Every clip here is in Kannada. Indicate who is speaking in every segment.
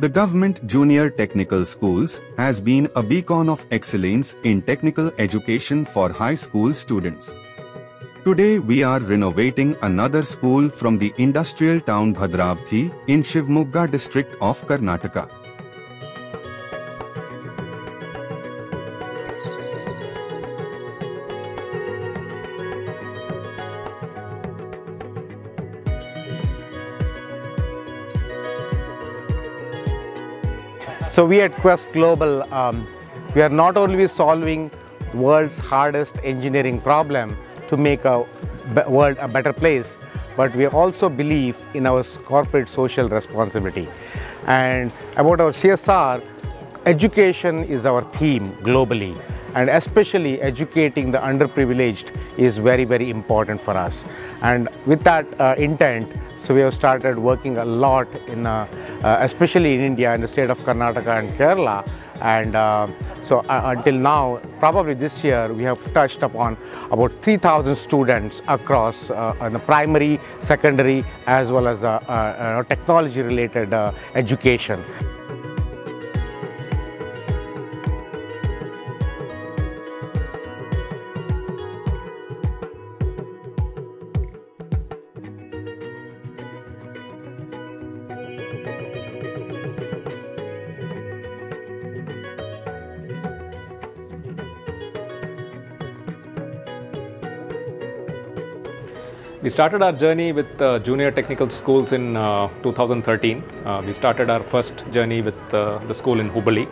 Speaker 1: The Government Junior Technical Schools has been a beacon of excellence in technical education for high school students. Today we are renovating another school from the industrial town Bhadravati in Shivamogga district of Karnataka.
Speaker 2: So we at Quest Global, we are not only solving world's hardest engineering problem to make a world a better place, but we also believe in our corporate social responsibility. And about our CSR, education is our theme globally, and especially educating the underprivileged is very, very important for us. And with that intent, so we have started working a lot in, especially in India, in the state of Karnataka and Kerala. And so until now, probably this year, we have touched upon about 3,000 students across the primary, secondary, as well as technology-related education.
Speaker 3: We started our journey with junior technical schools in 2013. We started our first journey with the school in Hubballi.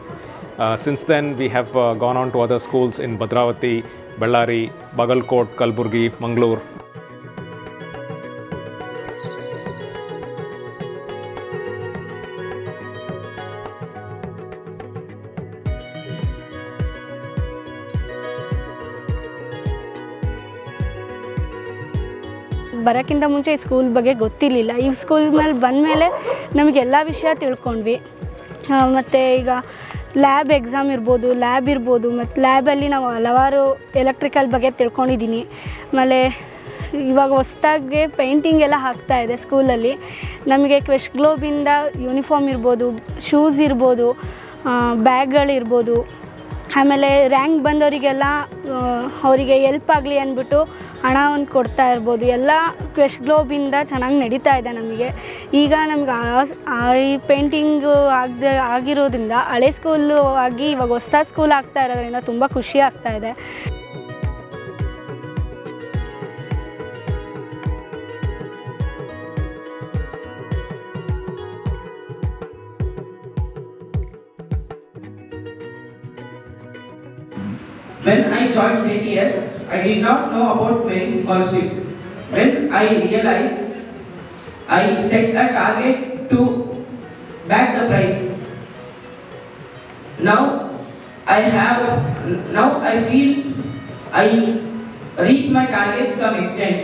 Speaker 3: Since then, we have gone on to other schools in Bhadravati, Bellary, Bagalkot, Kalburgi, Mangalore.
Speaker 4: ಬರೋಕ್ಕಿಂತ ಮುಂಚೆ ಈ ಸ್ಕೂಲ್ ಬಗ್ಗೆ ಗೊತ್ತಿರಲಿಲ್ಲ. ಈ ಸ್ಕೂಲ್ ಮೇಲೆ ಬಂದಮೇಲೆ ನಮಗೆಲ್ಲ ವಿಷಯ ತಿಳ್ಕೊಂಡ್ವಿ. ಮತ್ತು ಈಗ ಲ್ಯಾಬ್ ಎಕ್ಸಾಮ್ ಇರ್ಬೋದು, ಲ್ಯಾಬ್ ಇರ್ಬೋದು, ಮತ್ತು ಲ್ಯಾಬಲ್ಲಿ ನಾವು ಹಲವಾರು ಎಲೆಕ್ಟ್ರಿಕಲ್ ಬಗ್ಗೆ ತಿಳ್ಕೊಂಡಿದ್ದೀನಿ. ಆಮೇಲೆ ಇವಾಗ ಹೊಸ್ದಾಗಿ ಪೇಂಟಿಂಗ್ ಎಲ್ಲ ಆಗ್ತಾಯಿದೆ ಸ್ಕೂಲಲ್ಲಿ. ನಮಗೆ ಕ್ವೆಸ್ಟ್ ಗ್ಲೋಬಿಂದ ಯೂನಿಫಾರ್ಮ್ ಇರ್ಬೋದು, ಶೂಸ್ ಇರ್ಬೋದು, ಬ್ಯಾಗ್ಗಳಿರ್ಬೋದು, ಆಮೇಲೆ ರ್ಯಾಂಕ್ ಬಂದವರಿಗೆಲ್ಲ ಅವರಿಗೆ ಹೆಲ್ಪ್ ಆಗಲಿ ಅಂದ್ಬಿಟ್ಟು ಹಣವನ್ನು ಕೊಡ್ತಾ ಇರ್ಬೋದು. ಎಲ್ಲ ಕ್ವೆಸ್ಟ್ ಗ್ಲೋಬಿಂದ ಚೆನ್ನಾಗಿ ನಡೀತಾ ಇದೆ ನಮಗೆ. ಈಗ ನಮ್ಗೆ ಈ ಪೇಂಟಿಂಗು ಆಗಿರೋದ್ರಿಂದ ಹಳೆ ಸ್ಕೂಲು ಆಗಿ ಇವಾಗ ಹೊಸ ಸ್ಕೂಲ್ ಆಗ್ತಾ ಇರೋದ್ರಿಂದ ತುಂಬ ಖುಷಿ ಆಗ್ತಾ ಇದೆ.
Speaker 5: When I joined JTS, I did not know about merit scholarship. When I realized, I set a target to back the prize. Now I feel I reached my target to some extent.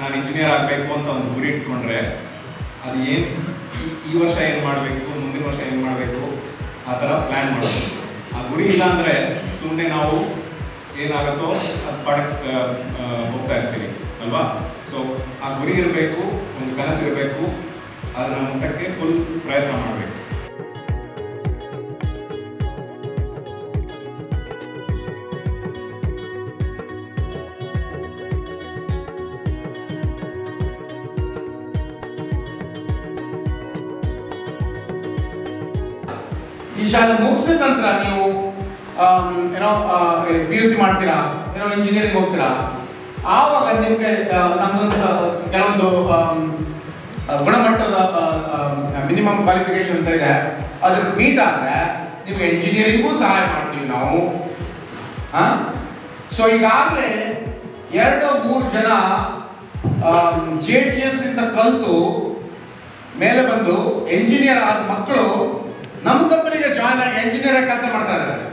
Speaker 6: ನಾನು ಇಂಜಿನಿಯರ್ ಆಗಬೇಕು ಅಂತ ಒಂದು ಗುರಿ ಇಟ್ಕೊಂಡ್ರೆ ಅದು ಏನು ಈ ವರ್ಷ ಏನು ಮಾಡಬೇಕು, ಮುಂದಿನ ವರ್ಷ ಏನು ಮಾಡಬೇಕು, ಆ ಥರ ಪ್ಲ್ಯಾನ್ ಮಾಡಬೇಕು. ಆ ಗುರಿ ಇಲ್ಲ ಅಂದರೆ ಸುಮ್ಮನೆ ನಾವು ಏನಾಗುತ್ತೋ ಅದು ಪಾಡಕ್ಕೆ ಹೋಗ್ತಾ ಇರ್ತೀವಿ ಅಲ್ವಾ. ಸೊ ಆ ಗುರಿ ಇರಬೇಕು, ಒಂದು ಕನಸು ಇರಬೇಕು, ಅದನ್ನ ಮುಟ್ಟಕ್ಕೆ ಫುಲ್ ಪ್ರಯತ್ನ ಮಾಡಬೇಕು.
Speaker 7: ಈ ಶಾಲೆ ಮುಗಿಸಿದ ನಂತರ ನೀವು PUC ಮಾಡ್ತೀರಾ, ಇಂಜಿನಿಯರಿಂಗ್ ಹೋಗ್ತೀರಾ, ಆವಾಗ ನಿಮಗೆ ನಮ್ಮದೊಂದು ಕೆಲವೊಂದು ಗುಣಮಟ್ಟದ ಮಿನಿಮಮ್ ಕ್ವಾಲಿಫಿಕೇಶನ್ ಅಂತ ಇದೆ. ಅದ್ರ ಮೀಟ್ ಆದರೆ ನಿಮಗೆ ಇಂಜಿನಿಯರಿಂಗೂ ಸಹಾಯ ಮಾಡ್ತೀವಿ ನಾವು. ಸೊ ಈಗಾಗಲೇ 2-3 ಜನ JTS ಇಂದ ಕಲಿತು ಮೇಲೆ ಬಂದು ಎಂಜಿನಿಯರ್ ಆದ ಮಕ್ಕಳು ನಮ್ಮ ಕಂಪನಿಗೆ ಜಾಯ್ನ್ ಆಗಿ ಎಂಜಿನಿಯರ್ ಕೆಲಸ ಮಾಡ್ತಾ ಇದ್ದಾರೆ.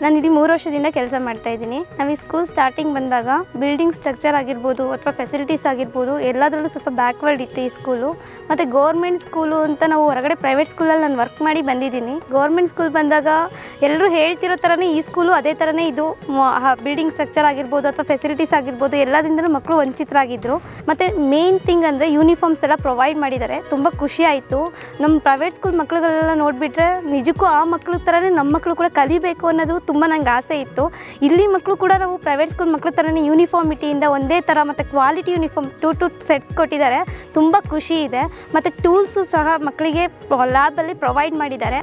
Speaker 8: ನಾನು ಇಲ್ಲಿ 3 ವರ್ಷದಿಂದ ಕೆಲಸ ಮಾಡ್ತಾಯಿದ್ದೀನಿ. ನಾವು ಈ ಸ್ಕೂಲ್ ಸ್ಟಾರ್ಟಿಂಗ್ ಬಂದಾಗ ಬಿಲ್ಡಿಂಗ್ ಸ್ಟ್ರಕ್ಚರ್ ಆಗಿರ್ಬೋದು ಅಥವಾ ಫೆಸಿಲಿಟೀಸ್ ಆಗಿರ್ಬೋದು ಎಲ್ಲದರಲ್ಲೂ ಸ್ವಲ್ಪ ಬ್ಯಾಕ್ವರ್ಡ್ ಇತ್ತು ಈ ಸ್ಕೂಲು. ಮತ್ತು ಗೌರ್ಮೆಂಟ್ ಸ್ಕೂಲು ಅಂತ ನಾವು ಹೊರಗಡೆ ಪ್ರೈವೇಟ್ ಸ್ಕೂಲಲ್ಲಿ ನಾನು ವರ್ಕ್ ಮಾಡಿ ಬಂದಿದ್ದೀನಿ. ಗೌರ್ಮೆಂಟ್ ಸ್ಕೂಲ್ ಬಂದಾಗ ಎಲ್ಲರೂ ಹೇಳ್ತಿರೋ ಥರನೇ ಈ ಸ್ಕೂಲು ಅದೇ ಥರನೇ ಇದು. ಬಿಲ್ಡಿಂಗ್ ಸ್ಟ್ರಕ್ಚರ್ ಆಗಿರ್ಬೋದು ಅಥವಾ ಫೆಸಿಲಿಟೀಸ್ ಆಗಿರ್ಬೋದು ಎಲ್ಲದಿಂದಲೂ ಮಕ್ಕಳು ವಂಚಿತರಾಗಿದ್ದರು. ಮತ್ತು ಮೇನ್ ಥಿಂಗ್ ಅಂದರೆ ಯೂನಿಫಾರ್ಮ್ಸ್ ಎಲ್ಲ ಪ್ರೊವೈಡ್ ಮಾಡಿದ್ದಾರೆ. ತುಂಬ ಖುಷಿ ಆಯಿತು. ನಮ್ಮ ಪ್ರೈವೇಟ್ ಸ್ಕೂಲ್ ಮಕ್ಕಳುಗಳೆಲ್ಲ ನೋಡಿಬಿಟ್ರೆ ನಿಜಕ್ಕೂ ಆ ಮಕ್ಕಳು ಥರನೇ ನಮ್ಮ ಮಕ್ಕಳು ಕೂಡ ಕಲಿಬೇಕು ಅನ್ನೋದು ತುಂಬ ನಂಗೆ ಆಸೆ ಇತ್ತು. ಇಲ್ಲಿ ಮಕ್ಕಳು ಕೂಡ ನಾವು ಪ್ರೈವೇಟ್ ಸ್ಕೂಲ್ ಮಕ್ಕಳ ಥರನೇ ಯೂನಿಫಾರ್ಮಿಟಿಯಿಂದ ಒಂದೇ ಥರ ಮತ್ತು ಕ್ವಾಲಿಟಿ ಯೂನಿಫಾರ್ಮ್ 2 ಸೆಟ್ಸ್ ಕೊಟ್ಟಿದ್ದಾರೆ. ತುಂಬ ಖುಷಿ ಇದೆ. ಮತ್ತು ಟೂಲ್ಸು ಸಹ ಮಕ್ಕಳಿಗೆ ಲ್ಯಾಬಲ್ಲಿ ಪ್ರೊವೈಡ್ ಮಾಡಿದ್ದಾರೆ.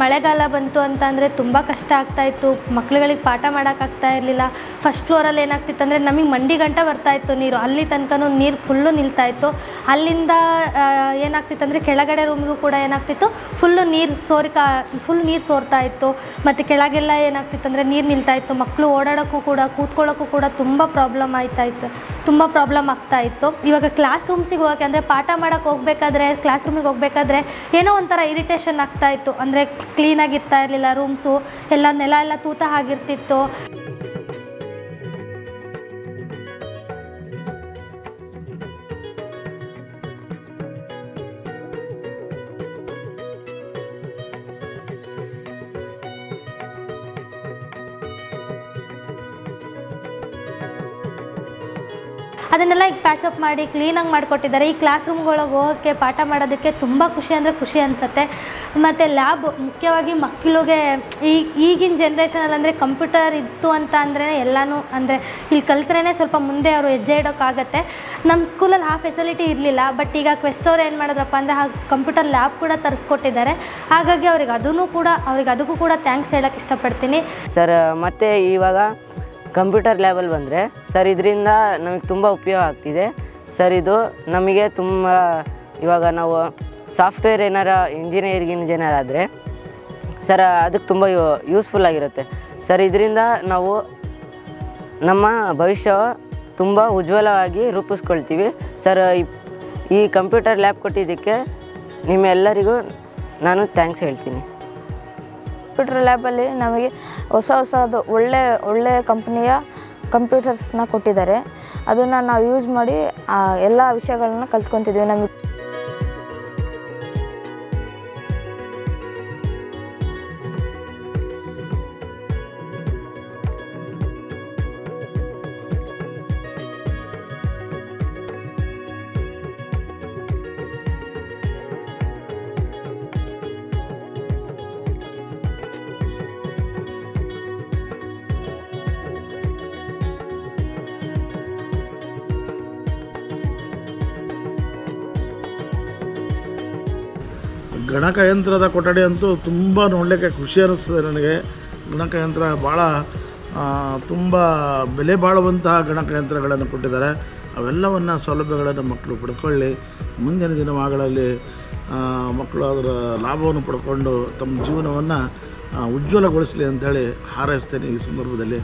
Speaker 9: ಮಳೆಗಾಲ ಬಂತು ಅಂತ ಅಂದರೆ ತುಂಬ ಕಷ್ಟ ಆಗ್ತಾಯಿತ್ತು. ಮಕ್ಳುಗಳಿಗೆ ಪಾಠ ಮಾಡೋಕ್ಕಾಗ್ತಾ ಇರಲಿಲ್ಲ. ಫಸ್ಟ್ ಫ್ಲೋರಲ್ಲಿ ಏನಾಗ್ತಿತ್ತು ಅಂದರೆ ನಮಗೆ ಮಂಡಿ ಗಂಟ ಬರ್ತಾಯಿತ್ತು ನೀರು. ಅಲ್ಲಿ ತನಕನೂ ನೀರು ಫುಲ್ಲು ನಿಲ್ತಾಯಿತ್ತು. ಅಲ್ಲಿಂದ ಏನಾಗ್ತಿತ್ತು ಅಂದರೆ ಕೆಳಗಡೆ ರೂಮ್ಗೂ ಕೂಡ ಏನಾಗ್ತಿತ್ತು ಫುಲ್ ನೀರು ಸೋರ್ತಾ ಇತ್ತು. ಮತ್ತು ಕೆಳಗೆಲ್ಲ ಏನಾಗ್ತಿತ್ತು ಅಂದರೆ ನೀರು ನಿಲ್ತಾಯಿತ್ತು. ಮಕ್ಕಳು ಓಡಾಡೋಕ್ಕೂ ಕೂಡ ಕೂತ್ಕೊಳ್ಳೋಕ್ಕೂ ಕೂಡ ತುಂಬ ಪ್ರಾಬ್ಲಮ್ ಆಗ್ತಾಯಿತ್ತು. ಇವಾಗ ಕ್ಲಾಸ್ ರೂಮ್ಸಿಗೆ ಹೋಗೋಕ್ಕೆ ಅಂದರೆ ಪಾಠ ಮಾಡೋಕ್ಕೆ ಹೋಗಬೇಕಾದ್ರೆ ಕ್ಲಾಸ್ ರೂಮಿಗೆ ಹೋಗಬೇಕಾದ್ರೆ ಏನೋ ಒಂಥರ ಇರಿಟೇಷನ್ ಆಗ್ತಾಯಿತ್ತು. ಅಂದರೆ ಕ್ಲೀನಾಗಿರ್ತಾ ಇರಲಿಲ್ಲ ರೂಮ್ಸು, ಎಲ್ಲ ನೆಲ ಎಲ್ಲ ತೂತ ಆಗಿರ್ತಿತ್ತು. ಅದನ್ನೆಲ್ಲ ಈಗ ಪ್ಯಾಚಪ್ ಮಾಡಿ ಕ್ಲೀನಾಗಿ ಮಾಡಿಕೊಟ್ಟಿದ್ದಾರೆ. ಈ ಕ್ಲಾಸ್ ರೂಮ್ಗಳಿಗೆ ಹೋಗೋಕ್ಕೆ ಪಾಠ ಮಾಡೋದಕ್ಕೆ ತುಂಬ ಖುಷಿ ಅನಿಸುತ್ತೆ. ಮತ್ತು ಲ್ಯಾಬ್ ಮುಖ್ಯವಾಗಿ ಮಕ್ಕಳಿಗೆ ಈಗಿನ ಜನ್ರೇಷನಲ್ಲಿ ಅಂದರೆ ಕಂಪ್ಯೂಟರ್ ಇತ್ತು ಅಂತ ಅಂದ್ರೆ ಎಲ್ಲನೂ ಅಂದರೆ ಇಲ್ಲಿ ಕಲ್ತ್ರೇ ಸ್ವಲ್ಪ ಮುಂದೆ ಅವರು ಹೆಜ್ಜೆ ಇಡೋಕ್ಕಾಗತ್ತೆ. ನಮ್ಮ ಸ್ಕೂಲಲ್ಲಿ ಆ ಫೆಸಿಲಿಟಿ ಇರಲಿಲ್ಲ. ಬಟ್ ಈಗ ಕ್ವೆಸ್ಟ್ ಅವ್ರು ಏನು ಮಾಡಿದ್ರಪ್ಪ ಅಂದರೆ ಆ ಕಂಪ್ಯೂಟರ್ ಲ್ಯಾಬ್ ಕೂಡ ತರಿಸ್ಕೊಟ್ಟಿದ್ದಾರೆ. ಹಾಗಾಗಿ ಅದಕ್ಕೂ ಕೂಡ ಥ್ಯಾಂಕ್ಸ್ ಹೇಳೋಕ್ಕೆ ಇಷ್ಟಪಡ್ತೀನಿ
Speaker 10: ಸರ್. ಮತ್ತು ಇವಾಗ ಕಂಪ್ಯೂಟರ್ ಲ್ಯಾಬಲ್ಲಿ ಬಂದರೆ ಸರ್ ಇದರಿಂದ ನಮಗೆ ತುಂಬ ಉಪಯೋಗ ಆಗ್ತಿದೆ ಸರ್. ಇದು ನಮಗೆ ತುಂಬ ಇವಾಗ ನಾವು ಸಾಫ್ಟ್ವೇರ್ ಇಂಜಿನಿಯರ್ ಆದರೆ ಸರ್ ಅದಕ್ಕೆ ತುಂಬ ಯೂಸ್ಫುಲ್ ಆಗಿರುತ್ತೆ ಸರ್. ಇದರಿಂದ ನಾವು ನಮ್ಮ ಭವಿಷ್ಯ ತುಂಬ ಉಜ್ವಲವಾಗಿ ರೂಪಿಸ್ಕೊಳ್ತೀವಿ ಸರ್. ಈ ಕಂಪ್ಯೂಟರ್ ಲ್ಯಾಬ್ ಕೊಟ್ಟಿದ್ದಕ್ಕೆ ನಿಮ್ಮೆಲ್ಲರಿಗೂ ನಾನು ಥ್ಯಾಂಕ್ಸ್ ಹೇಳ್ತೀನಿ.
Speaker 11: ಕಂಪ್ಯೂಟರ್ ಲ್ಯಾಬಲ್ಲಿ ನಮಗೆ ಹೊಸದು ಒಳ್ಳೆ ಕಂಪ್ನಿಯ ಕಂಪ್ಯೂಟರ್ಸ್ನ ಕೊಟ್ಟಿದ್ದಾರೆ. ಅದನ್ನು ನಾವು ಯೂಸ್ ಮಾಡಿ ಎಲ್ಲ ವಿಷಯಗಳನ್ನ ಕಲ್ತ್ಕೊತಿದ್ವಿ. ನಮಗೆ
Speaker 12: ಗಣಕಯಂತ್ರದ ಕೊಠಡಿ ಅಂತೂ ತುಂಬ ನೋಡಲಿಕ್ಕೆ ಖುಷಿ ಅನ್ನಿಸ್ತದೆ ನನಗೆ. ಗಣಕಯಂತ್ರ ಭಾಳ ತುಂಬ ಬೆಲೆ ಬಾಳುವಂತಹ ಗಣಕಯಂತ್ರಗಳನ್ನು ಕೊಟ್ಟಿದ್ದಾರೆ. ಅವೆಲ್ಲವನ್ನು ಸೌಲಭ್ಯಗಳನ್ನು ಮಕ್ಕಳು ಪಡ್ಕೊಳ್ಳಿ. ಮುಂದಿನ ದಿನಮಾನಗಳಲ್ಲಿ ಮಕ್ಕಳು ಅದರ ಲಾಭವನ್ನು ಪಡ್ಕೊಂಡು ತಮ್ಮ ಜೀವನವನ್ನು ಉಜ್ವಲಗೊಳಿಸಲಿ ಅಂಥೇಳಿ ಹಾರೈಸ್ತೇನೆ ಈ ಸಂದರ್ಭದಲ್ಲಿ.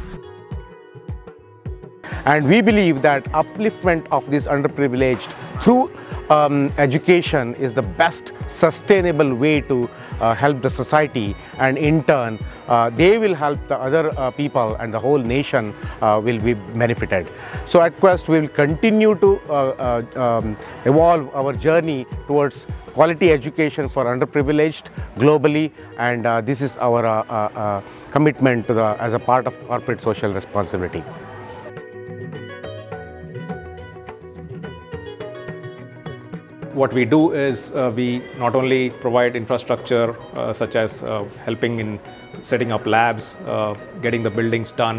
Speaker 2: And we believe that upliftment of these underprivileged through education is the best sustainable way to help the society, and in turn they will help the other people and the whole nation will be benefited. So at Quest we will continue to evolve our journey towards quality education for underprivileged globally, and this is our commitment to as a part of corporate social responsibility.
Speaker 3: What we do is we not only provide infrastructure such as helping in setting up labs, getting the buildings done,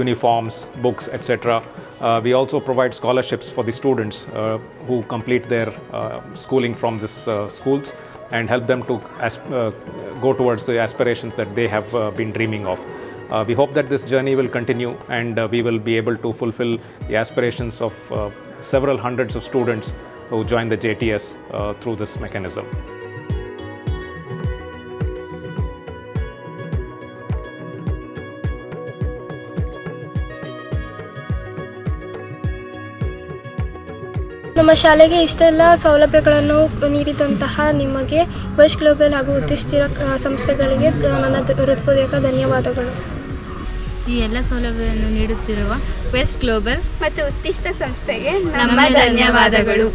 Speaker 3: uniforms, books, etc. We also provide scholarships for the students who complete their schooling from these schools, and help them to go towards the aspirations that they have been dreaming of. We hope that this journey will continue, and we will be able to fulfill the aspirations of several hundreds of students who join the JTS through this mechanism.
Speaker 13: ನಮ್ಮ ಶಾಲೆಗೆ ಇಷ್ಟೆಲ್ಲ ಸೌಲಭ್ಯಗಳನ್ನು ನೀಡಿದಂತಹ ನಿಮಗೆ ವೆಸ್ಟ್ ಗ್ಲೋಬಲ್ ಹಾಗೂ ಉತ್ತಿಷ್ಠಿರ ಸಂಸ್ಥೆಗಳಿಗೆ ನನ್ನ ಹೃತ್ಪೂರ್ವಕ ಧನ್ಯವಾದಗಳು.
Speaker 14: ಈ ಎಲ್ಲ ಸೌಲಭ್ಯವನ್ನು ನೀಡುತ್ತಿರುವ
Speaker 15: ವೆಸ್ಟ್ ಗ್ಲೋಬಲ್
Speaker 16: ಮತ್ತು ಉತ್ತಿಷ್ಠ ಸಂಸ್ಥೆಗೆ
Speaker 15: ನಮ್ಮ ಧನ್ಯವಾದಗಳು.